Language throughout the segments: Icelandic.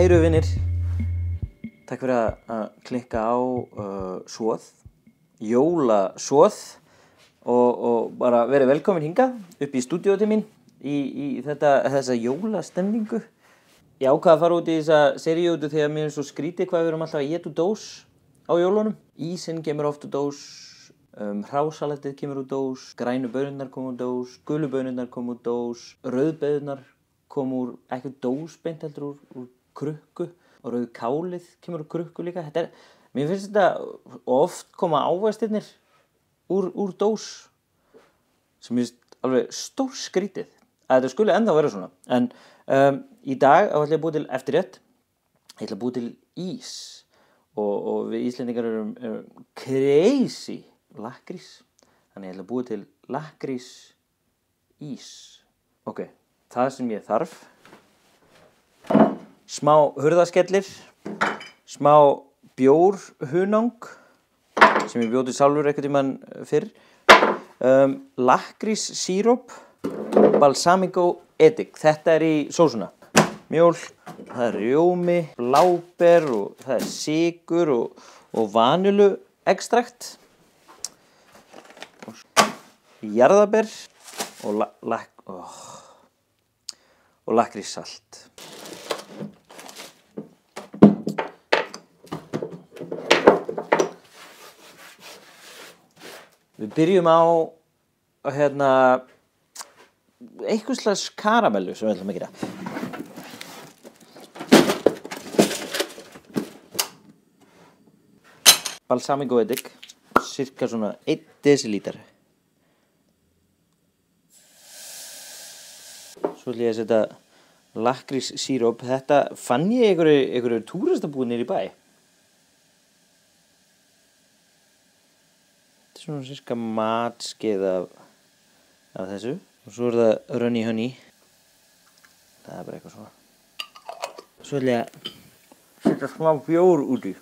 Kæru vinir, takk fyrir að klikka á svoð, jólasvoð og bara verið velkomin hingað upp í stúdíóið til mín í þessa jólastemningu. Ég ákvað að fara út í þessa seríu út þegar mér svo skrítið hvað við erum alltaf að éta úr dós á jólunum. Ísinn kemur oft úr dós, hrásalatið kemur úr dós, grænu baunirnar koma úr dós, gulu baunirnar koma úr dós, rauðbaunirnar kom úr ekki dós beint heldur úr krukku og rauð kálið kemur úr krukku líka. Mér finnst þetta oft koma ávextirnir úr dós sem er alveg stór skrítið að þetta skuli ennþá vera svona. En í dag ætla ég að búa til eftirrétt. Ég ætla að búa til ís og við Íslendingar erum crazy lakkrís. Þannig ég ætla að búa til lakkrís ís. Ok, það sem ég þarf: smá hurðaskellir, smá bjórhunang sem ég bjó til sjálfur einhvern tímann fyrr, lakkríssíróp, balsamico edik. Þetta er í sósuna. Mjólk, það er rjómi, bláber og það er sykur og vanilluextrakt, jarðarber og lakkríssalt. Við byrjum á einhvers slags karamellu sem við ætlum að gera. Balsamico edik, cirka svona 1 desilítar. Svo ætlum ég að setja lakkríssíróp. Þetta fann ég í einhverju túristabúð niðri í bæ. Þetta er svona cirka matskeið af þessu. Og svo er það runny honey. Það er bara eitthvað svona. Svo ætlum ég að setja smá bjór út í.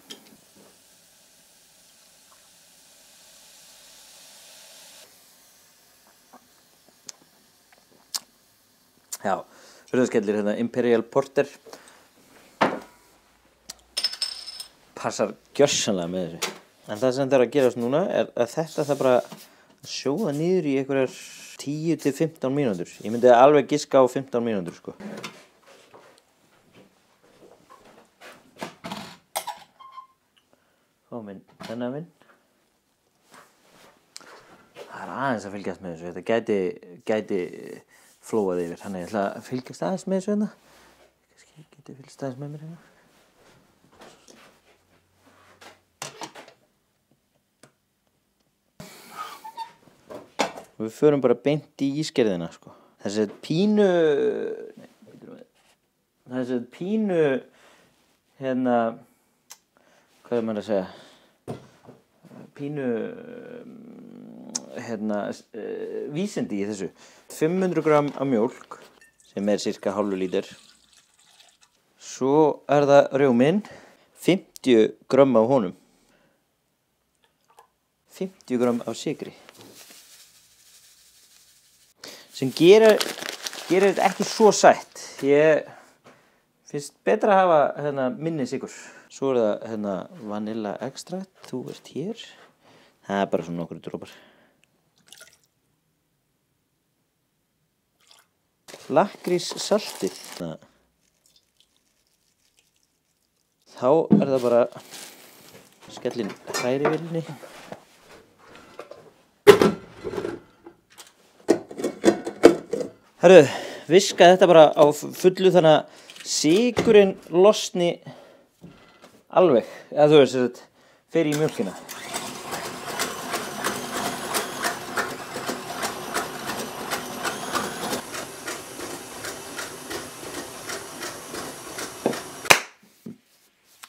Já, hurðaskellir hérna, Imperial Porter. Passar gjörsamlega með þessu. En það sem þarf að gerast núna er að þetta þarf bara að sjóða niður í einhverjar 10 til 15 mínútur. Ég myndi alveg giska á 15 mínútur, sko. Fá minn þennan minn. Það er aðeins að fylgjast með þessu. Þetta gæti flóað yfir. Þannig ég ætla að fylgjast aðeins með þessu hérna. Kannski geti fylgst aðeins með mér hérna. Við förum bara beint í ísgerðina, sko. Þessi pínu hérna, hvað er maður að segja? Pínu vísindi í þessu. 500 gram af mjólk sem er cirka hálfur lítur. Svo er það rjóminn, 50 gram af honum. 50 gram af sykri. Sem gerir þetta ekki svo sætt. Ég finnst betra að hafa minni sykur. Svo er það vanilluextrakt. Þú ert hér. Það er bara svona nokkru dropar. Lakkríssaltið. Þá er það bara skellin hrærivélinni. Herru, viska þetta bara á fullu þannig að sykurinn losni alveg. Eða þú veist, þetta fer í mjólkina.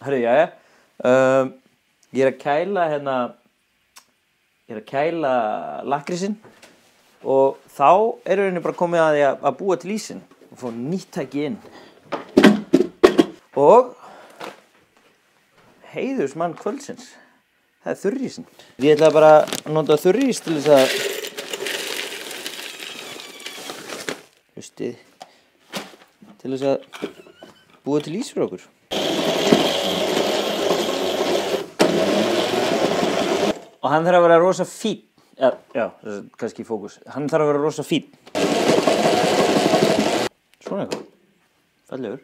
Herru, jæja. Ég er að kæla lakkrísinn. Og þá er rauninni bara komið að því að búa til ísinn og fá nýtt tæki inn. Og heiðursmann kvöldsins, það er þurrísinn. Ég ætla bara að nota þurrís til þess að til þess að búa til ís fyrir okkur. Og hann þarf að vera rosa fínn. Já, kannski í fókus. Hann þarf að vera rosa fínn. Svona eitthvað. Fallegur.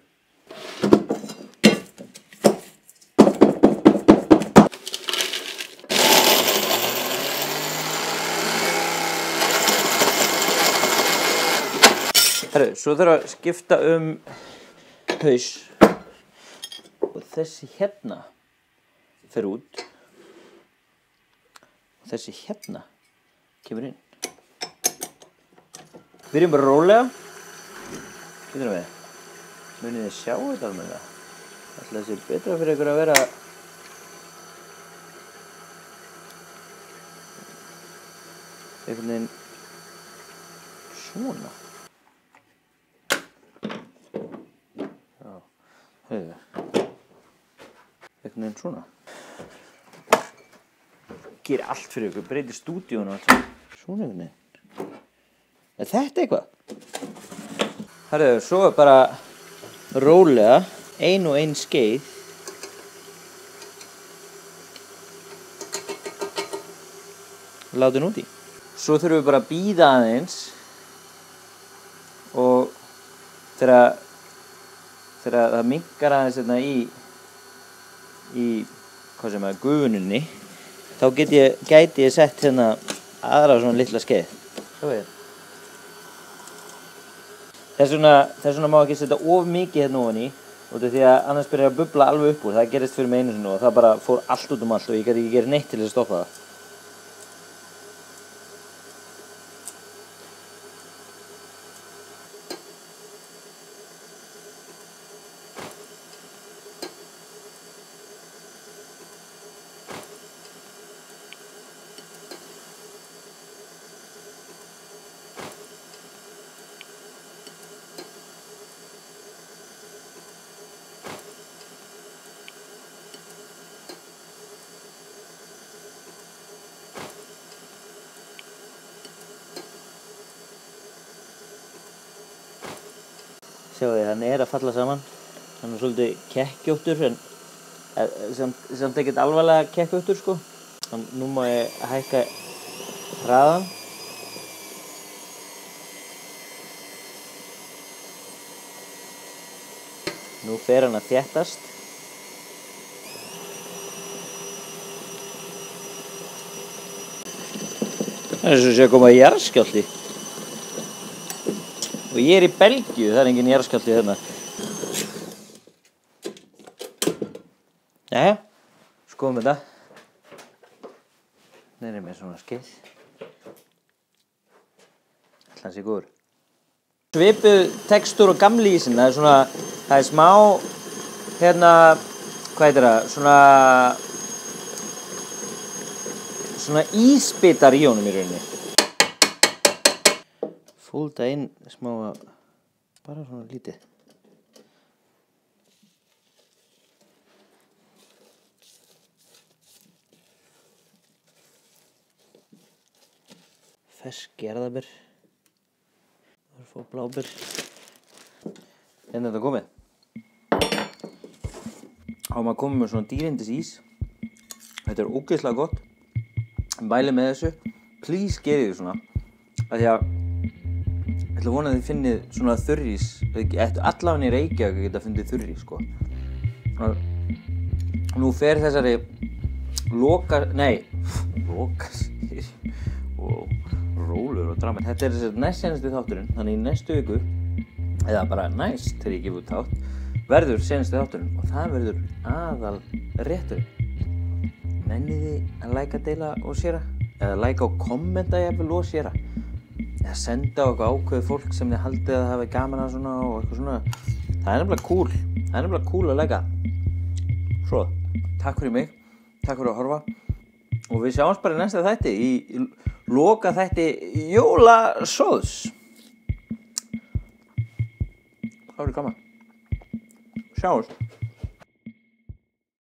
Herru, svo þarf að skipta haus. Og þessi hérna fer út. Og þessi hérna kemur inn. Byrjum bara rólega. Getur við. Munið þið sjá þetta alveg. Ætli það sé betra fyrir ykkur að vera einhvern veginn svona. Já, heiðu. Einhvern veginn svona. Gerir allt fyrir ykkur, breytir stúdíónu og allt. Svona einhvern veginn. Er þetta eitthvað? Herðu, svo er bara rólega, ein og ein skeið. Látum út í. Svo þurfum við bara að bíða aðeins og þegar það minnkar aðeins hérna í hvað sem er gufunni, þá gæti ég sett hérna aðra svona litla skeið. Svo er. Þess vegna má ekki setja of mikið hérna ofan í, út af því að annars byrjar að bubla alveg upp úr. Það gerist fyrir mig einu sinni og það bara fór allt út allt og ég gæti ekki gert neitt til þess að stoppa það. Sjáu þið, hann er að falla saman. Hann er svolítið kekkjóttur, en samt ekkert alvarlega kekkjóttur, sko. Nú má ég hækka hraðan. Nú fer hann að þéttast. Það er eins og sé að koma jarðskjálfti. Og ég er í Belgíu, það er engin jarðskjálfti hérna. Jæja, skoðum þetta. Nei, með svona skeið. Ætli hann sé góður. Svipuð textúr og gamli ísinn, það er smá, hérna, hvað heitir það, svona ísbitar í honum í rauninni. Fólda inn smá, bara svona lítið. Fersk jarðarber. Það er fá bláber. En þetta komið. Þá maður komið með svona dýrindis ís. Þetta er ógeðslega gott. Mæli með þessu. Please gerið þið svona. Af því að ég ætla að vona að þið finnið svona þurrís. Allavega í Reykjavík geta fundið þurrís, sko. Nú fer þessari rólur og drama. Þetta er þessari næst senasti þátturinn. Þannig í næstu viku, eða bara næst þegar ég gef út þátt, verður senasti þátturinn. Og það verður aðal rétturinn. Nennið þið að læka, deila og sharea? Eða læka og kommenta jafnvel og sharea? Eða senda á eitthvað ákveðið fólk sem þið haldið að hafa gaman að svona og eitthvað svona. Það er nefnilega cool. Það er nefnilega cool að læka. Svo, takk fyrir mig. Takk fyrir að horfa. Og við sjáumst bara í næsta þætti. Í loka þætti jólasóðs. Það verður gaman. Sjáumst.